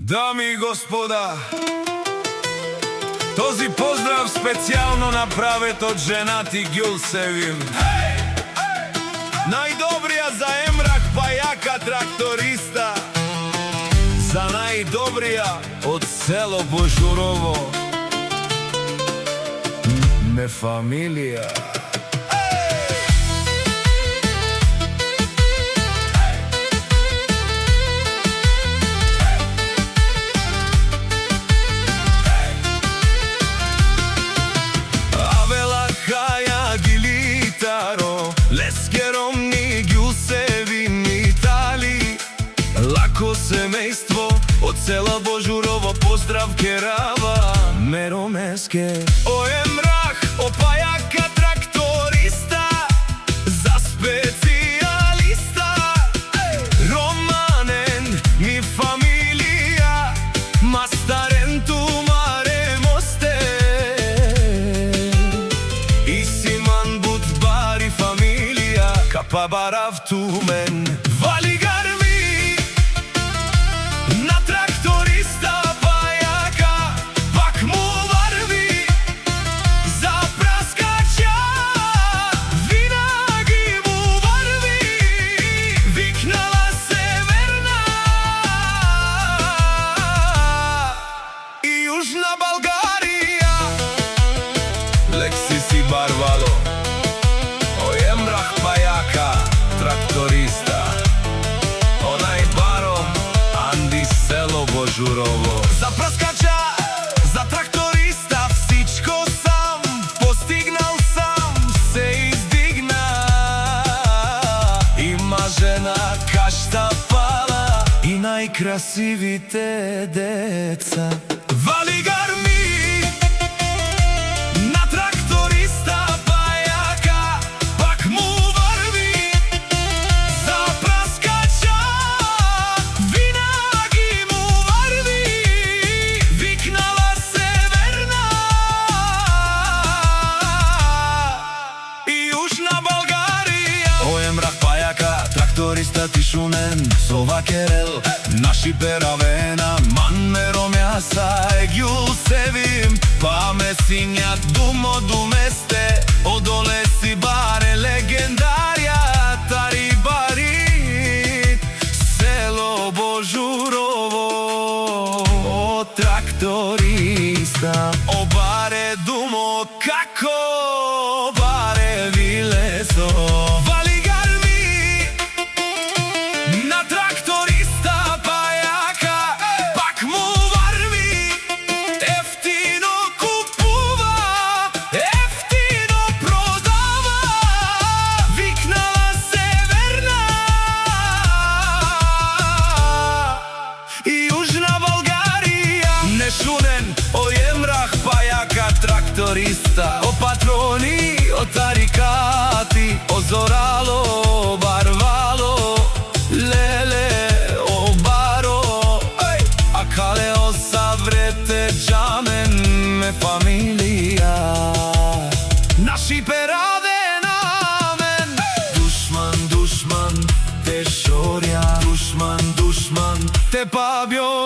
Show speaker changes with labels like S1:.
S1: Дами и господа, този поздрав специјално направет од женати Ѓулсевим. Најдобрија за Емрах Пајака тракториста, за најдобрија од село Божурово, ме фамилија. Семејство од села Божурово, поздрав керава Меромеске. О Емрах, о Пајака тракториста, за специјалиста, Романен ми фамилија, Мастаренту маре мосте, и Симан Будбари фамилија, Капа барав тумен. Барвало, о Емрах Пајака тракториста, онај баро Анди село Божурово. За праскача, за тракториста, всичко сам постигнал, сам се издигна. Има жена кашта пала и најкрасивите деца. Вали гарми тракториста Тишунен, Сова Керел, наши перавена, Ман Меромјаса е Ѓулсевим, па ме сињат думо думесте, одоле си баре легендарија, тари бари, село Божурово, о тракториста, о баре думо, како баре вилесо. О Емрах Пајака тракториста, о патрони, о тарикати, о зорало, барвало, леле, о баро, а кале о саврете джамен ме фамилија. Наши пераве намен, душман, душман, те шорја, душман, душман, те пабјо